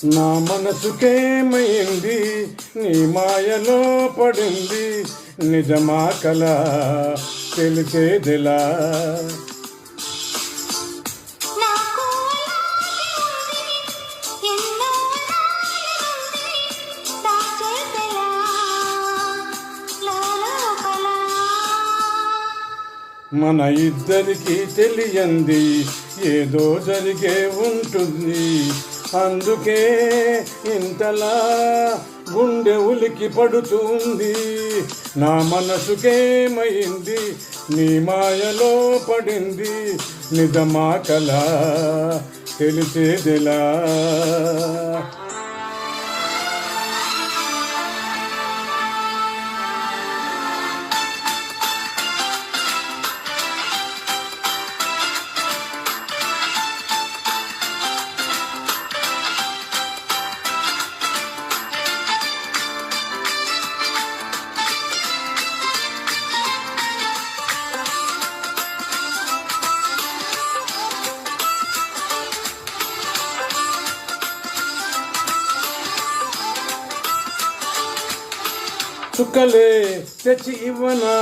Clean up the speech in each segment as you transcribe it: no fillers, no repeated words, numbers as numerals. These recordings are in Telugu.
నా మనసుకేమైంది నీ మాయలో పడింది నిజమా కల తెలిసేదిలా మన ఇద్దరికి తెలియంది ఏదో జరిగే ఉంటుంది అందుకే ఇంతలా గుండె ఉలికి పడుతుంది నా మనసుకేమైంది నీ మాయలో పడింది నిజమా కల తెలిసేదిలా చుక్కలే తెచ్చి ఇవ్వనా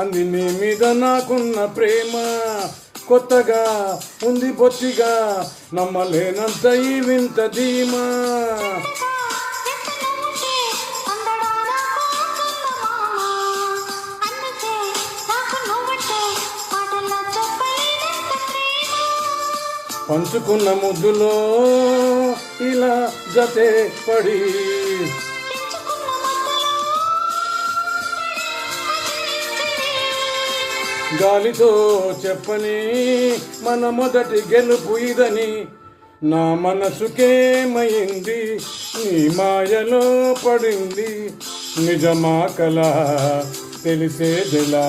అంది నీ మీద నాకున్న ప్రేమ కొత్తగా ఉంది బొత్తిగా నమ్మలేనంత ఈ వింత ధీమా పంచుకున్న ముద్దులో ఇలా జతే పడి గాలితో చెప్పని మన మొదటి గెలుపు ఇదని నా మనసుకేమైంది నీ మాయలో పడింది నిజమా కల తెలిసేదిలా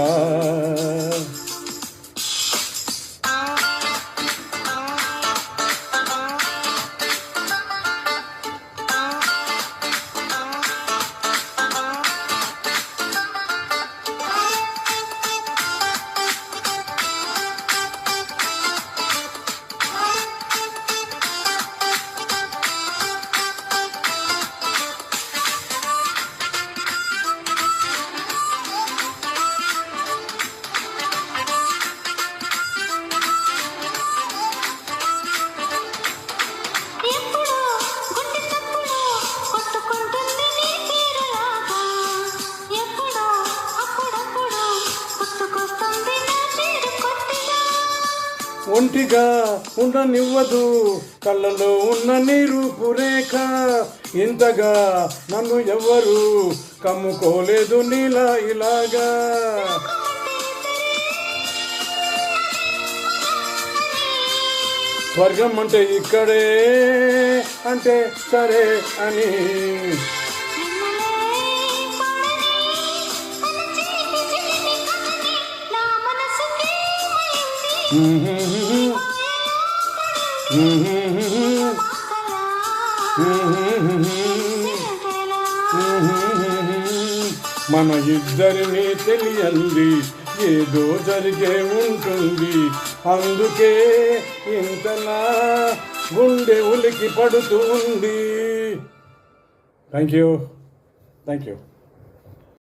ఒంటిగా ఉండనివ్వదు కళ్ళలో ఉన్న నీ రూపురేఖ ఇంతగా నన్ను ఎవ్వరు కమ్ముకోలేదు నీలా ఇలాగా స్వర్గం అంటే ఇక్కడే అంటే సరే అని మన ఇద్దరిని తెలియంది ఏదో జరిగే ఉంటుంది అందుకే ఇంతలా గుండె ఉలికి పడుతుంది. Thank you.